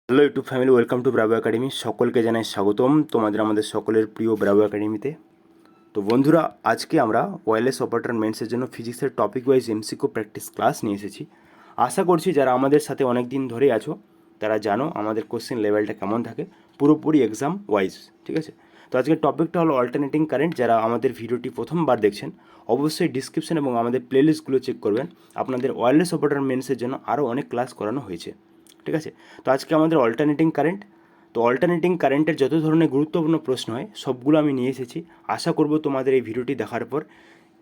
Hello YouTube family, welcome to Bravo academy. সকলকে জানাই স্বাগতম তোমাদের আমাদের সকলের প্রিয় ব্রাভো একাডেমিতে। তো বন্ধুরা, আজকে আমরা ওয়্যারলেস অপারেটর মেন্সের জন্য ফিজিক্সের topic wise MCQ practice class নিয়ে এসেছি। আশা করছি যারা আমাদের সাথে অনেক দিন ধরেই আছো তারা জানো আমাদের কোশ্চেন লেভেলটা কেমন থাকে, পুরোপুরি এক্সাম ওয়াইজ। ঠিক আছে, তো আজকের টপিকটা হলো অল্টারনেটিং কারেন্ট। যারা আমাদের ভিডিওটি প্রথমবার দেখছেন অবশ্যই ডিসক্রিপশন এবং আমাদের প্লেলিস্টগুলো চেক করবেন। আপনাদের ওয়্যারলেস অপারেটর মেন্সের জন্য আরও অনেক ক্লাস করানো হয়েছে। ঠিক আছে, তো আজকে আমাদের অল্টারনেটিং কারেন্ট। তো অল্টারনেটিং কারেন্টের যত ধরনের গুরুত্বপূর্ণ প্রশ্ন হয় সবগুলো আমি নিয়ে এসেছি। আশা করব তোমাদের এই ভিডিওটি দেখার পর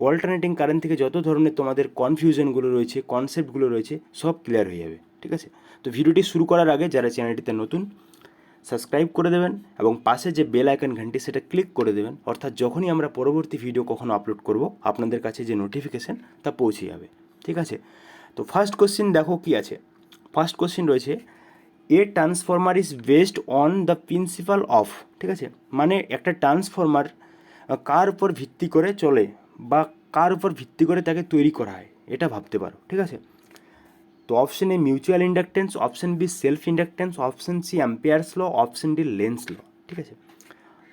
অল্টারনেটিং কারেন্ট থেকে যত ধরনের তোমাদের কনফিউশনগুলো রয়েছে, কনসেপ্টগুলো রয়েছে, সব ক্লিয়ার হয়ে যাবে। ঠিক আছে, তো ভিডিওটি শুরু করার আগে যারা চ্যানেলটিতে নতুন সাবস্ক্রাইব করে দেবেন এবং পাশে যে বেল আইকন ঘন্টি সেটা ক্লিক করে দেবেন, অর্থাৎ যখনই আমরা পরবর্তী ভিডিও কখনো আপলোড করব আপনাদের কাছে যে নোটিফিকেশান তা পৌঁছে যাবে। ঠিক আছে, তো ফার্স্ট কোশ্চেন দেখো কি আছে। ফার্স্ট কোশ্চেন রয়েছে a transformer is based on the principle of. ঠিক আছে, মানে একটা ট্রান্সফরমার কার উপর ভিত্তি করে চলে বা কার উপর ভিত্তি করে তাকে তৈরি করা হয় এটা ভাবতে পারো। ঠিক আছে, তো option A mutual inductance, option B self inductance, option C Ampere's law, option D Lenz law. ঠিক আছে,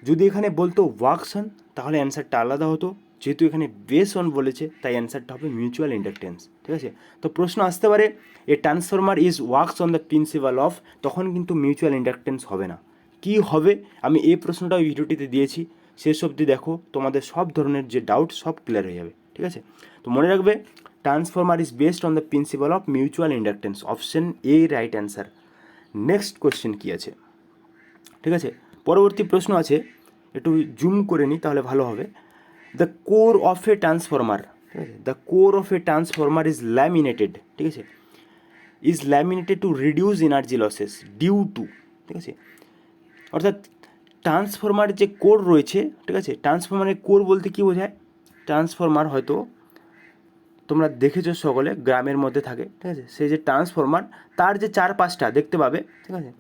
যদি এখানে বলতো ওয়ার্কস অন তাহলে অ্যান্সারটা আলাদা হতো, যেহেতু এখানে বেস অন বলেছে তাই অ্যান্সারটা হবে মিউচুয়াল ইন্ডাকটেন্স। ঠিক আছে, তো প্রশ্ন আসতে পারে a transformer is works on the principle of, তখন কিন্তু মিউচুয়াল ইন্ডাকটেন্স হবে না। কি হবে আমি এই প্রশ্নটা ওই ভিডিওটিতে দিয়েছি, শেষ অবধি দেখো, তোমাদের সব ধরনের যে ডাউট সব ক্লিয়ার হয়ে যাবে। ঠিক আছে, তো মনে রাখবে transformer is based on the principle of mutual inductance, option A right answer. Next question কী আছে, ঠিক আছে, পরবর্তী প্রশ্ন আছে, একটু জুম করে নিই তাহলে ভালো হবে। The core of a transformer, ঠিক আছে, the core of a transformer is laminated. ঠিক আছে, is laminated to reduce energy losses due to. ঠিক আছে, অর্থাৎ ট্রান্সফরমারের যে কোর রয়েছে, ঠিক আছে, ট্রান্সফরমারের কোর বলতে কী বোঝায়, ট্রান্সফরমার হয়তো তোমরা দেখেছো সকলে গ্রামের মধ্যে থাকে। ঠিক আছে, সেই যে ট্রান্সফরমার তার যে চারপাশটা দেখতে পাবে, ঠিক আছে,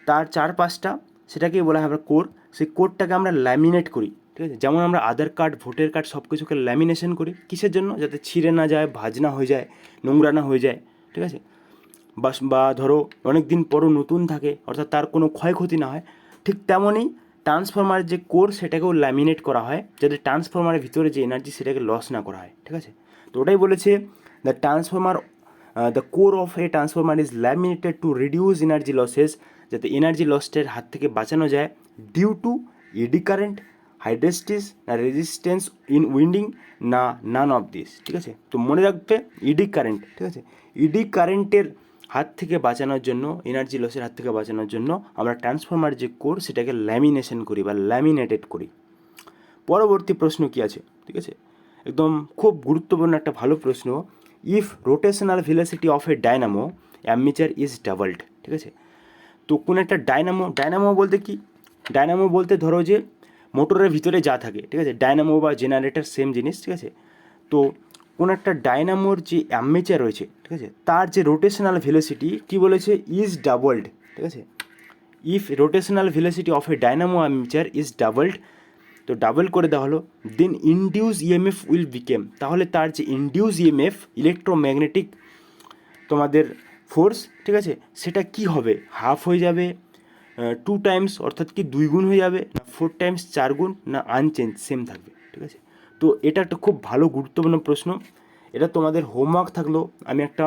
তার চারপাশটা সেটাকেই বলা হয় আমরা কোর। সেই কোরটাকে আমরা ল্যামিনেট করি। ঠিক আছে, যেমন আমরা আধার কার্ড, ভোটার কার্ড সব কিছুকে ল্যামিনেশন করি কিসের জন্য, যাতে ছিঁড়ে না যায়, ভাঁজ না হয়ে যায়, নোংরা না হয়ে যায়। ঠিক আছে, বা ধরো অনেক দিন পরও নতুন থাকে, অর্থাৎ তার কোনো ক্ষয়ক্ষতি না হয়। ঠিক তেমনই ট্রান্সফরমারের যে কোর সেটাকেও ল্যামিনেট করা হয়, যাতে ট্রান্সফরমারের ভিতরে যে এনার্জি সেটাকে লস না করা হয়। ঠিক আছে, তো ওটাই বলেছে the transformer, the core of a transformer is laminated to reduce energy losses, যাতে এনার্জি লসের হাত থেকে বাঁচানো যায়, ডিউ টু এডি কারেন্ট, হাইড্রেস্টিস, না রেজিস্ট্যান্স ইন উইন্ডিং, না নান অফ দিস। ঠিক আছে, তো মনে রাখবে ইডি কারেন্ট। ঠিক আছে, ইডি কারেন্টের হাত থেকে বাঁচানোর জন্য, এনার্জি লসের হাত থেকে বাঁচানোর জন্য আমরা ট্রান্সফরমার যে কোর সেটাকে ল্যামিনেশন করি বা ল্যামিনেটেড করি। পরবর্তী প্রশ্ন কি আছে, ঠিক আছে, একদম খুব গুরুত্বপূর্ণ একটা ভালো প্রশ্ন। If rotational velocity of a dynamo armature is doubled. ঠিক আছে, তো কোনো একটা ডায়নামো বলতে কি, ডায়নামো বলতে ধরো যে মোটরের ভিতরে যা থাকে, ঠিক আছে, ডায়নামো বা জেনারেটর সেম জিনিস। ঠিক আছে, তো কোনো একটা ডায়নামোর যে অ্যামিচার রয়েছে, ঠিক আছে, তার যে রোটেশনাল ভেলোসিটি কী বলেছে, ইজ ডাবলড। ঠিক আছে, if rotational velocity of a dynamo armature is doubled, তো ডাবল করে দেওয়া হলো, then induce EMF will become, তাহলে তার যে ইনডিউস ইএমএফ ইলেকট্রোম্যাগনেটিক তোমাদের ফোর্স, ঠিক আছে, সেটা কি হবে, হাফ হয়ে যাবে, 2 টাইমস অর্থাৎ কি 2 গুণ হয়ে যাবে, না 4 টাইমস 4 গুণ, না আনচেঞ্জ সেম থাকবে। ঠিক আছে, তো এটা একটা খুব ভালো গুরুত্বপূর্ণ প্রশ্ন। এটা তোমাদের হোমওয়ার্ক থাকলো। আমি একটা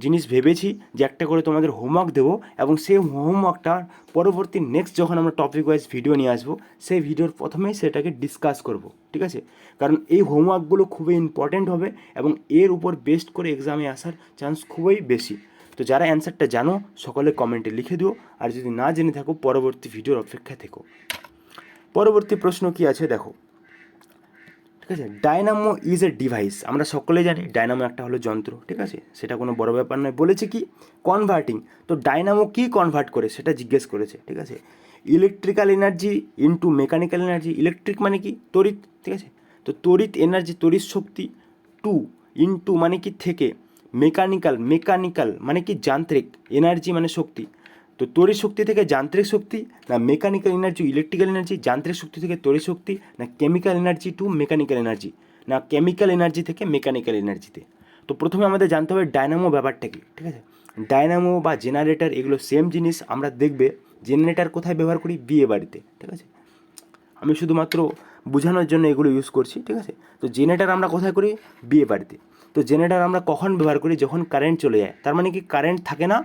জিনিস ভেবেছি যে একটা করে তোমাদের হোমওয়ার্ক দেবো এবং সেই হোমওয়ার্কটা পরবর্তী নেক্সট যখন আমরা টপিক ওয়াইজ ভিডিও নিয়ে আসবো সেই ভিডিওর প্রথমেই সেটাকে ডিসকাস করব। ঠিক আছে, কারণ এই হোমওয়ার্কগুলো খুবই ইম্পর্ট্যান্ট হবে এবং এর উপর বেস্ট করে এক্সামে আসার চান্স খুবই বেশি। তো যারা অ্যান্সারটা জানো সকলে কমেন্টে লিখে দিও, আর যদি না জেনে থাকো পরবর্তী ভিডিওর অপেক্ষায় থেকো। পরবর্তী প্রশ্ন কি আছে দেখো, ঠিক আছে, ডায়নামো ইজ এ ডিভাইস, আমরা সকলে জানি ডায়নামো একটা হলো যন্ত্র। ঠিক আছে, সেটা কোনো বড় ব্যাপার নয়, বলেছে কি কনভার্টিং, তো ডায়নামো কি কনভার্ট করে সেটা জিজ্ঞেস করেছে। ঠিক আছে, electrical energy into mechanical energy, electric মানে কি তড়িৎ, ঠিক আছে, তো তড়িৎ এনার্জি তড়িৎ শক্তি, টু ইনটু মানে কি থেকে, মেকানিক্যাল মানে কি যান্ত্রিক, এনার্জি মানে শক্তি, তো তড়িৎ শক্তি থেকে যান্ত্রিক শক্তি, না মেকানিক্যাল এনার্জি ইলেকট্রিক্যাল এনার্জি, যান্ত্রিক শক্তি থেকে তড়িৎ শক্তি, না chemical energy to mechanical energy, না কেমিক্যাল এনার্জি থেকে মেকানিক্যাল এনার্জিতে। তো প্রথমে আমাদের জানতে হবে ডায়নামো ব্যাপারটা কি। ঠিক আছে, ডায়নামো বা জেনারেটর এগুলো সেম জিনিস। আমরা দেখবে জেনারেটর কোথায় ব্যবহার করি? বিয়ে বাড়িতে, ঠিক আছে। আমি শুধুমাত্র বোঝানোর জন্য এগুলো ইউজ করছি, ঠিক আছে। তো জেনারেটর আমরা কোথায় করি? বিয়ে বাড়িতে। তো জেনারেটর আমরা কখন ব্যবহার করি? যখন কারেন্ট চলে যায়, তার মানে কি কারেন্ট থাকে না।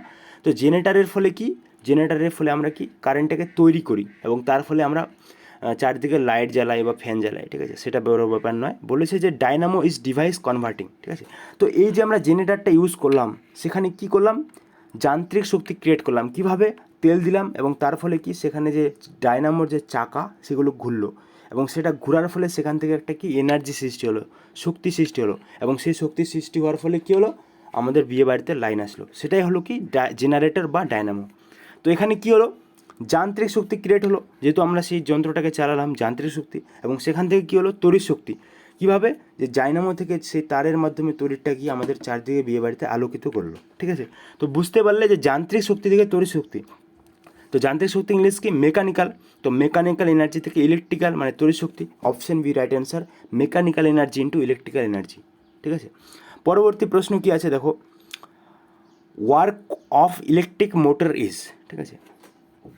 তো জেনারেটরের ফলে কি, জেনারেটরের ফলে আমরা কি কারেন্টটাকে তৈরি করি এবং তার ফলে আমরা চারদিকে লাইট জ্বালাই বা ফ্যান জ্বালাই, ঠিক আছে। সেটা বড় ব্যাপার নয়। বলেছে যে ডায়নামো ইজ ডিভাইস কনভার্টিং, ঠিক আছে। তো এই যে আমরা জেনারেটরটা ইউজ করলাম, সেখানে কি করলাম? যান্ত্রিক শক্তি ক্রিয়েট করলাম। কিভাবে? তেল দিলাম এবং তার ফলে কি সেখানে যে ডায়নামোর যে চাকা সেগুলো ঘুরলো এবং সেটা ঘোরার ফলে সেখান থেকে একটা কি এনার্জি সৃষ্টি হলো, শক্তি সৃষ্টি হলো এবং সেই শক্তি সৃষ্টি হওয়ার ফলে কী হলো? আমাদের বিয়ে বাড়িতে লাইন আসলো। সেটাই হলো কি জেনারেটর বা ডায়নামো। তো এখানে কি হলো? যান্ত্রিক শক্তি ক্রিয়েট হলো, যেহেতু আমরা সেই যন্ত্রটাকে চালালাম যান্ত্রিক শক্তি, এবং সেখান থেকে কী হলো? তড়িৎ শক্তি। কীভাবে? যে ডায়নামো থেকে সেই তারের মাধ্যমে তড়িৎটা গিয়ে আমাদের চারদিকে বিয়ে বাড়িতে আলোকিত করলো, ঠিক আছে। তো বুঝতে পারলে যে যান্ত্রিক শক্তি থেকে তড়িৎ শক্তি। তো যান্ত্রিক শক্তি ইংলিশ কি? মেকানিক্যাল। তো মেকানিক্যাল এনার্জি থেকে ইলেকট্রিক্যাল মানে তড়িৎ শক্তি। Option B right answer, mechanical energy into electrical energy, ঠিক আছে। পরবর্তী প্রশ্ন কি আছে দেখো, work of electric motor is, ঠিক আছে।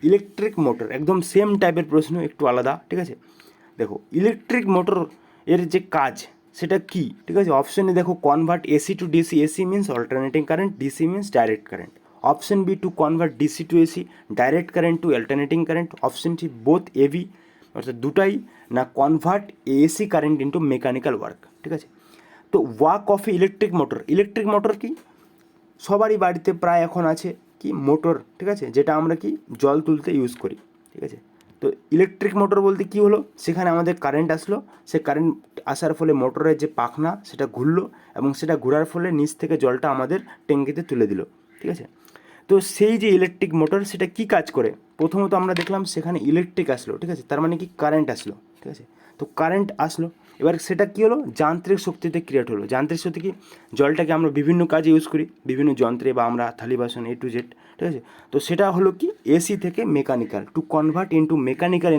ইলেকট্রিক মোটর একদম সেম টাইপের প্রশ্ন, একটু আলাদা, ঠিক আছে। দেখো ইলেকট্রিক মোটর এর যে কাজ সেটা কি, ঠিক আছে। অপশনে দেখো convert AC to DC, AC means alternating current, DC means direct current. Option B to convert DC to AC, direct current to alternating current. Option C both A B, অর্থাৎ দুটাই, না convert AC current into mechanical work, ঠিক আছে। তো work of electric motor, electric motor কি? সবারই বাড়িতে প্রায় এখন আছে কি মোটর, ঠিক আছে, যেটা আমরা কি জল তুলতে ইউজ করি, ঠিক আছে। তো ইলেকট্রিক মোটর বলতে কি হলো? সেখানে আমাদের কারেন্ট আসলো, সে কারেন্ট আসার ফলে মোটরের যে পাখনা সেটা ঘুরলো এবং সেটা ঘোরার ফলে নিচ থেকে জলটা আমাদের ট্যাঙ্কিতে তুলে দিল, ঠিক আছে। তো সেই যে ইলেকট্রিক মোটর সেটা কি কাজ করে? প্রথমত আমরা দেখলাম সেখানে ইলেকট্রিক আসলো, ঠিক আছে, তার মানে কি কারেন্ট আসলো, ঠিক আছে। তো কারেন্ট আসলো, এবার সেটা কী হলো? যান্ত্রিক শক্তিতে ক্রিয়েট হলো। যান্ত্রিক শক্তি কি? জলটাকে আমরা বিভিন্ন কাজে ইউজ করি, বিভিন্ন যন্ত্রে বা আমরা থালি বাসন এ টু জেড, ঠিক আছে। তো সেটা হলো কি এসি থেকে mechanical, to convert into mechanical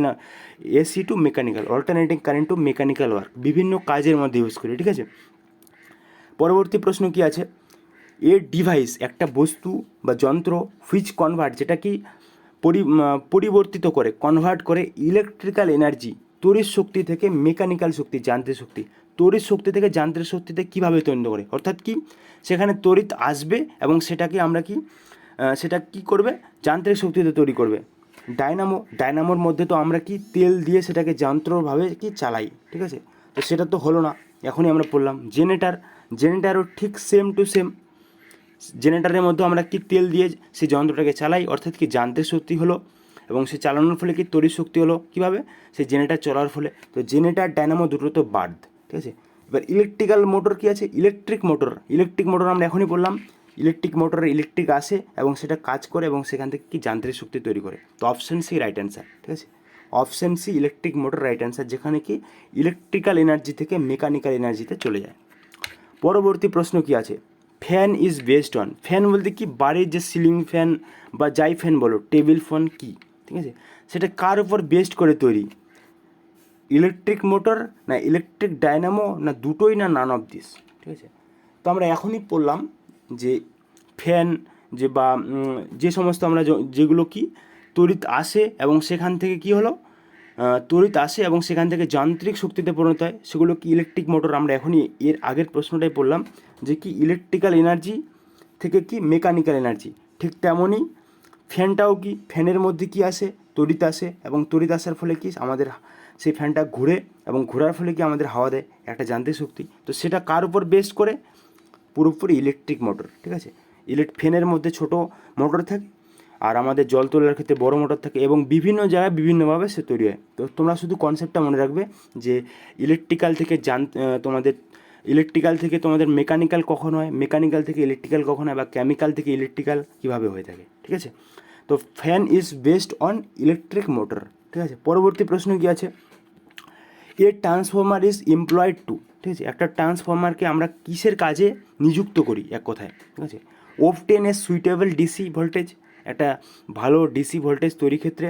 AC to mechanical, alternating current to mechanical work, বিভিন্ন কাজের মধ্যে ইউজ করি, ঠিক আছে। পরবর্তী প্রশ্ন কি আছে, এ ডিভাইস একটা বস্তু বা যন্ত্র হুইচ কনভার্ট যেটা কি পরিবর্তিত করে, কনভার্ট করে ইলেকট্রিক্যাল এনার্জি তড়িৎ শক্তি থেকে মেকানিক্যাল শক্তি, যান্ত্রিক শক্তি, তড়িৎ শক্তি থেকে যান্ত্রিক শক্তিতে কীভাবে তৈরি করে, অর্থাৎ কি সেখানে তড়িৎ আসবে এবং সেটাকে আমরা কি সেটা কি করবে? যান্ত্রিক শক্তিতে তৈরি করবে। ডায়নামোর মধ্যে তো আমরা কি তেল দিয়ে সেটাকে যন্ত্রভাবে কি চালাই, ঠিক আছে। তো সেটা তো হলো না, এখনই আমরা পড়লাম। জেনারেটারও ঠিক সেম টু সেম। জেনারেটারের মধ্যে আমরা কি তেল দিয়ে সেই যন্ত্রটাকে চালাই, অর্থাৎ কি যান্ত্রিক শক্তি হলো এবং সে চালানোর ফলে কি তড়িৎ শক্তি হলো। কীভাবে? সেই জেনারেটার চলার ফলে। তো জেনারেটার ডায়নামো দুটো তো বাদ, ঠিক আছে। এবার ইলেকট্রিক্যাল মোটর কী আছে? ইলেকট্রিক মোটর আমরা এখনই বললাম, ইলেকট্রিক মোটরে ইলেকট্রিক আসে এবং সেটা কাজ করে এবং সেখান থেকে কি যান্ত্রিক শক্তি তৈরি করে। তো অপশন সি রাইট অ্যান্সার, ঠিক আছে। Option C electric motor right answer, যেখানে কি ইলেকট্রিক্যাল এনার্জি থেকে মেকানিক্যাল এনার্জিতে চলে যায়। পরবর্তী প্রশ্ন কি আছে, fan is based on, fan বলতে কি বাড়ির যে সিলিং ফ্যান বা যাই ফ্যান বলো, টেবিল ফ্যান কি, ঠিক আছে, সেটা কার উপর বেসড করে তৈরি? ইলেকট্রিক মোটর না ইলেকট্রিক ডায়নামো না দুটোই না নান অফ দিস, ঠিক আছে। তো আমরা এখনই পড়লাম যে ফ্যান যে বা যে সমস্ত আমরা যেগুলো কি তড়িৎ আসে এবং সেখান থেকে কি হলো, তড়িৎ আসে এবং সেখান থেকে যান্ত্রিক শক্তিতে পরিণত হয়, সেগুলো কি ইলেকট্রিক মোটর। আমরা এখনই এর আগের প্রশ্নটাই পড়লাম যে কি ইলেকট্রিক্যাল এনার্জি থেকে কি মেকানিক্যাল এনার্জি, ঠিক তেমনই ফ্যানটাও কি, ফ্যানের মধ্যে কি আসে? তড়িৎ আসে এবং তড়িৎ আসার ফলে কি আমাদের সেই ফ্যানটা ঘুরে এবং ঘোরার ফলে কি আমাদের হাওয়া দেয়, একটা যান্ত্রিক শক্তি। তো সেটা কার উপর বেস্ট করে? পুরোপুরি ইলেকট্রিক মোটর, ঠিক আছে। ফ্যানের মধ্যে ছোট মোটর থাকে আর আমাদের জল তোলার ক্ষেত্রে বড় মোটর থাকে এবং বিভিন্ন জায়গায় বিভিন্নভাবে সে তৈরি হয়। তো তোমরা শুধু কনসেপ্টটা মনে রাখবে যে ইলেকট্রিক্যাল থেকে তোমাদের মেকানিক্যাল কখন হয়, মেকানিক্যাল থেকে ইলেকট্রিক্যাল কখন হয়, বা কেমিক্যাল থেকে ইলেকট্রিক্যাল কীভাবে হয়ে থাকে, ঠিক আছে। তো fan is based on electric motor, ঠিক আছে। পরবর্তী প্রশ্ন কী আছে, এ ট্রান্সফর্মার ইজ এমপ্লয়েড টু, ঠিক আছে, একটা ট্রান্সফর্মারকে আমরা কিসের কাজে নিযুক্ত করি, এক কথায়, ঠিক আছে। Obtain a suitable DC voltage, একটা ভালো ডিসি ভোল্টেজ তৈরির ক্ষেত্রে,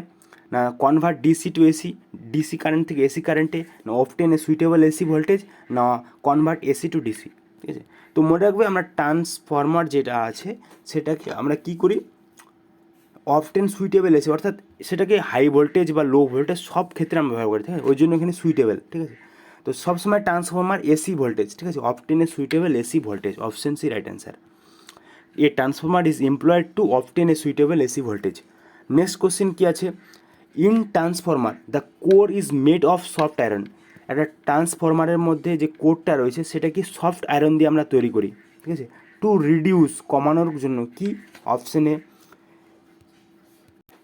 না convert DC to AC, DC current থেকে এসি কারেন্টে, না obtain a suitable AC voltage, না কনভার্ট এসি টু ডিসি। ঠিক আছে। তো মনে রাখবে আমরা ট্রান্সফরমার যেটা আছে সেটাকে আমরা কী করি, অফটেন সুইটেবল এসে, অর্থাৎ সেটাকে হাই ভোল্টেজ বা লো ভোল্টেজ সব ক্ষেত্রে আমরা ব্যবহার করি, ঠিক আছে, ওই জন্য এখানে সুইটেবল, ঠিক আছে। তো সবসময় ট্রান্সফরমার এসি ভোল্টেজ, ঠিক আছে, obtain a suitable AC voltage, option C right answer. A transformer is employed to obtain a suitable AC voltage. Next question কী আছে, in transformer the core is made of soft iron. একটা ট্রান্সফরমারের মধ্যে যে কোরটা রয়েছে সেটা কি সফট আয়রন দিয়ে আমরা তৈরি করি, ঠিক আছে। টু রিডিউস, কমানোর জন্য কি, option A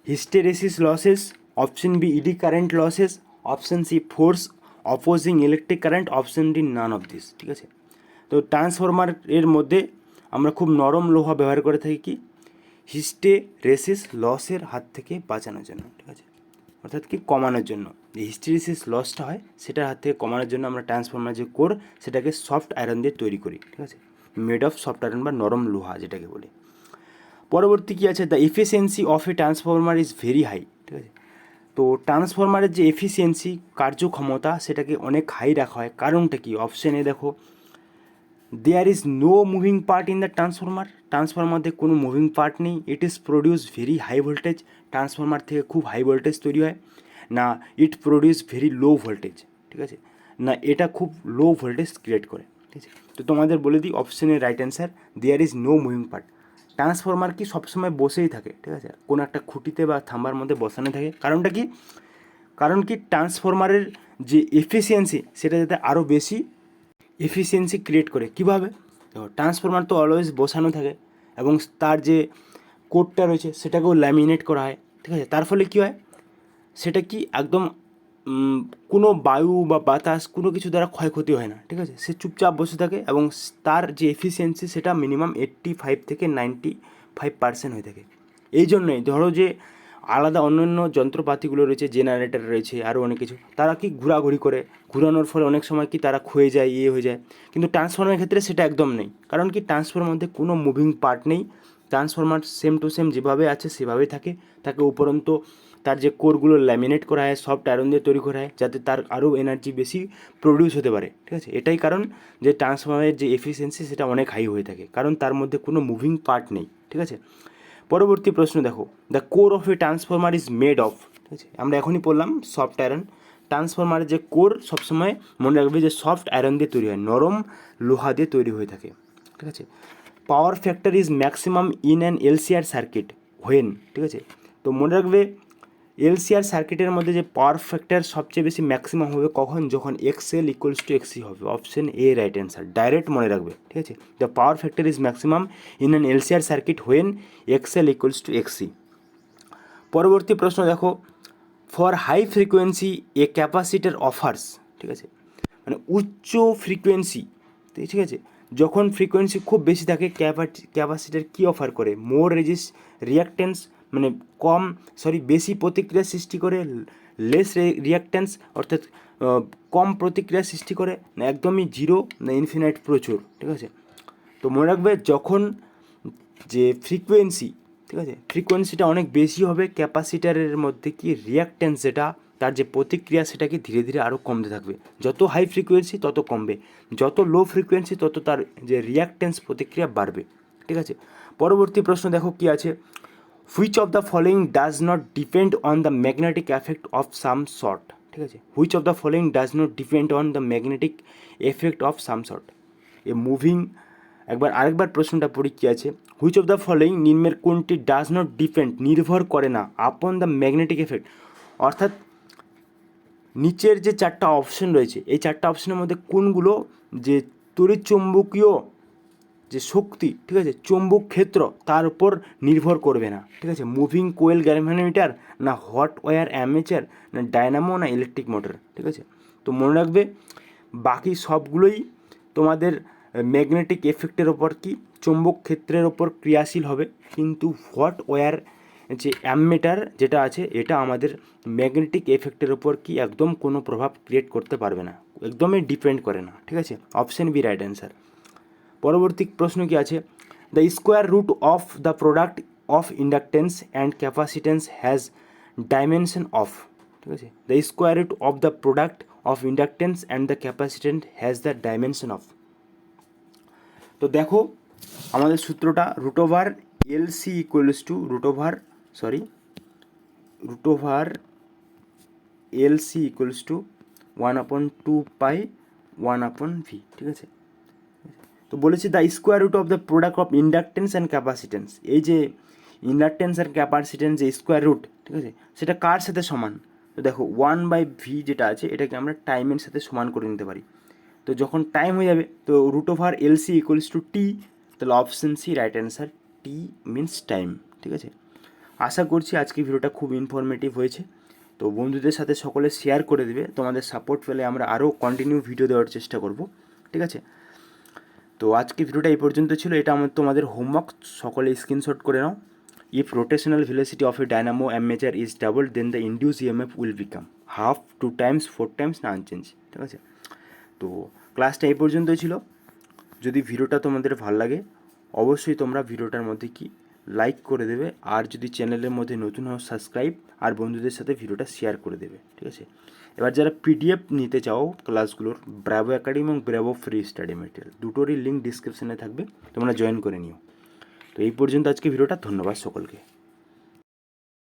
hysteresis losses, option B eddy current losses, option C force opposing electric current, option D none of this, ঠিক আছে। তো ট্রান্সফরমার এর মধ্যে আমরা খুব নরম লোহা ব্যবহার করে থাকি কি, হিস্টেরেসিস লসের হাত থেকে বাঁচানোর জন্য, ঠিক আছে, অর্থাৎ কি কমানোর জন্য, যে হিস্টেরেসিস লসটা হয় সেটার হাত থেকে কমানোর জন্য আমরা ট্রান্সফরমার যে কোর সেটাকে সফট আয়রন দিয়ে তৈরি করি, ঠিক আছে, মেড অফ সফট আয়রন বা নরম লোহা যেটাকে বলে। পরবর্তী কী আছে, the efficiency of a transformer is very high, ঠিক আছে। তো ট্রান্সফরমারের যে এফিসিয়েন্সি, কার্যক্ষমতা, সেটাকে অনেক হাই রাখা হয়, কারণটা কি, অপশানে দেখো, there is no moving part in the transformer, transformer মধ্যে কোনো মুভিং পার্ট নেই, it is produce very high voltage, transformer থেকে খুব হাই ভোল্টেজ তৈরি হয়, না it produce very low voltage, ঠিক আছে, না এটা খুব লো ভোল্টেজ ক্রিয়েট করে, ঠিক আছে। তো তোমাদের বলে দিই অপশানের right answer, there is no moving part. Transformer কি সবসময় বসেই থাকে, ঠিক আছে, কোনো একটা খুঁটিতে বা থাম্বার মধ্যে বসানো থাকে, কারণটা কি, কারণ কি ট্রান্সফরমারের যে এফিসিয়েন্সি সেটা যাতে আরও বেশি এফিসিয়েন্সি ক্রিয়েট করে, কীভাবে, দেখো ট্রান্সফরমার তো অলওয়েজ বসানো থাকে এবং তার যে কোডটা রয়েছে সেটাকেও ল্যামিনেট করা হয়, ঠিক আছে, তার ফলে কী হয়, সেটা কি একদম কোনো বায়ু বা বাতাস কোনো কিছু দ্বারা ক্ষয়ক্ষতি হয় না, ঠিক আছে, সে চুপচাপ বসে থাকে এবং তার যে এফিসিয়েন্সি সেটা মিনিমাম 85 থেকে 95% হয়ে থাকে। এই জন্যই ধরো যে আলাদা অন্যান্য যন্ত্রপাতিগুলো রয়েছে, জেনারেটর রয়েছে, আরও অনেক কিছু, তারা কি ঘোরাঘুরি করে, ঘোরানোর ফলে অনেক সময় কি তারা ক্ষয়ে যায়, হয়ে যায়, কিন্তু ট্রান্সফরমারের ক্ষেত্রে সেটা একদম নেই, কারণ কি ট্রান্সফরমার মধ্যে কোনো মুভিং পার্ট নেই, ট্রান্সফরমার সেম টু সেম যেভাবে আছে সেভাবেই থাকে, তাকে উপরন্তু তার যে কোরগুলো ল্যামিনেট করা হয় সফট আয়রন দিয়ে তৈরি করা হয় যাতে তার আরও এনার্জি বেশি প্রডিউস হতে পারে, ঠিক আছে, এটাই কারণ যে ট্রান্সফরমারের যে এফিসিয়েন্সি সেটা অনেক হাই হয়ে থাকে, কারণ তার মধ্যে কোনো মুভিং পার্ট নেই, ঠিক আছে। পরবর্তী প্রশ্ন দেখো, the core of a transformer is made of, ঠিক আছে, আমরা এখনই পড়লাম সফট আয়রন, ট্রান্সফরমারের যে কোর সবসময় মনে রাখবে যে সফট আয়রন দিয়ে তৈরি হয়, নরম লোহা দিয়ে তৈরি হয়ে থাকে, ঠিক আছে। পাওয়ার factor is maximum in an LCR circuit when, ঠিক আছে, তো মনে রাখবে এলসিআর সার্কিটের মধ্যে যে পাওয়ার ফ্যাক্টর সবচেয়ে বেশি ম্যাক্সিমাম হবে কখন, যখন এক্সএল ইকুয়ালস টু এক্সি হবে, option A right answer, direct মনে রাখবে, ঠিক আছে, the power factor is maximum in an LCR circuit when XL equals to XC. পরবর্তী প্রশ্ন দেখো, for high frequency a capacitor offers, ঠিক আছে, মানে উচ্চ ফ্রিকোয়েন্সি, ঠিক আছে, যখন ফ্রিকোয়েন্সি খুব বেশি থাকে ক্যাপাসিটার কী অফার করে, মোর রিয়াক্টেন্স, মানে বেশি প্রতিক্রিয়া সৃষ্টি করে, লেস রিয়াক্টেন্স অর্থাৎ কম প্রতিক্রিয়া সৃষ্টি করে, না একদমই জিরো, না ইনফিনাইট প্রচুর, ঠিক আছে। তো মনে রাখবে যখন যে ফ্রিকোয়েন্সি, ঠিক আছে, ফ্রিকোয়েন্সিটা অনেক বেশি হবে ক্যাপাসিটারের মধ্যে কি রিয়াক্টেন্স যেটা তার যে প্রতিক্রিয়া সেটা কি ধীরে ধীরে আরও কমতে থাকবে, যত হাই ফ্রিকোয়েন্সি তত কমবে, যত লো ফ্রিকোয়েন্সি তত তার যে রিয়াক্টেন্স প্রতিক্রিয়া বাড়বে, ঠিক আছে। পরবর্তী প্রশ্ন দেখো কি আছে, which of the following does not depend on the magnetic effect of some sort, ঠিক আছে, which of the following does not depend on the magnetic effect of some sort, A moving, আরেকবার প্রশ্নটা পড়ি কী আছে, হুইচ অফ দ্য ফলোয়িং নিম্নের কোনটি does not depend নির্ভর করে না আপন দ্য ম্যাগনেটিক এফেক্ট, অর্থাৎ নিচের যে চারটা অপশন রয়েছে এই চারটা অপশনের মধ্যে কোনগুলো যে তড়িৎচুম্বকীয় যে শক্তি, ঠিক আছে, চৌম্বক ক্ষেত্র তার উপর নির্ভর করবে না, ঠিক আছে, মুভিং কোয়েল গ্যালভানোমিটার, না হট ওয়্যার অ্যামেচার, না ডায়নামো, না ইলেকট্রিক মোটর, ঠিক আছে। তো মনে রাখবে বাকি সবগুলোই তোমাদের ম্যাগনেটিক এফেক্টের ওপর কি চৌম্বক ক্ষেত্রের ওপর ক্রিয়াশীল হবে, কিন্তু হট ওয়্যার যে অ্যামমিটার যেটা আছে এটা আমাদের ম্যাগনেটিক এফেক্টের ওপর কি একদম কোনো প্রভাব ক্রিয়েট করতে পারবে না, একদমই ডিপেন্ড করে না, ঠিক আছে, অপশন বি রাইট অ্যান্সার। পরবর্তী প্রশ্ন কি আছে, the square root of the product of inductance and capacitance has dimension of, ঠিক আছে, the square root of the product of inductance and the capacitance has the dimension of, তো দেখো আমাদের সূত্রটা root over LC equals to root over LC equals to 1/2 1/v, ঠিক আছে। তো বলেছি the square root of the product of inductance and capacitance, এই যে ইন্ডাকটেন্স অ্যান্ড ক্যাপাসিটেন্স যে স্কোয়ার রুট, ঠিক আছে, সেটা কার সাথে সমান? তো দেখো 1/v যেটা আছে এটাকে আমরা টাইমের সাথে সমান করে নিতে পারি। তো যখন টাইম হয়ে যাবে তো root over LC equals to T, তাহলে option C right answer, T means time, ঠিক আছে। আশা করছি আজকে ভিডিওটা খুব ইনফরমেটিভ হয়েছে। তো বন্ধুদের সাথে সকলে শেয়ার করে দেবে, তোমাদের সাপোর্ট পেলে আমরা আরও কন্টিনিউ ভিডিও দেওয়ার চেষ্টা করব, ঠিক আছে। তো আজকে ভিডিওটা এই পর্যন্ত ছিল, এটা তোমাদের হোমওয়ার্ক, সকলে স্ক্রিনশট করে নাও। If rotational velocity of a dynamo armature is double then the induce EMF will become half, 2 times, 4 times না আনচেঞ্জ, ঠিক আছে। তো ক্লাসটা এই পর্যন্তই ছিল। যদি ভিডিওটা তোমাদের ভালো লাগে অবশ্যই তোমরা ভিডিওটার মধ্যে কি লাইক করে দেবে, আর যদি চ্যানেলের মধ্যে নতুন হও সাবস্ক্রাইব, আর বন্ধুদের সাথে ভিডিওটা শেয়ার করে দেবে, ঠিক আছে। এবার যারা পিডিএফ নিতে চাও ক্লাসগুলোর, ব্রাভো একাডেমি এবং ব্রাভো ফ্রি স্টাডি মেটেরিয়াল দুটোরই লিঙ্ক ডিসক্রিপশনে থাকবে, তোমরা জয়েন করে নিও। তো এই পর্যন্ত আজকে ভিডিওটা, ধন্যবাদ সকলকে।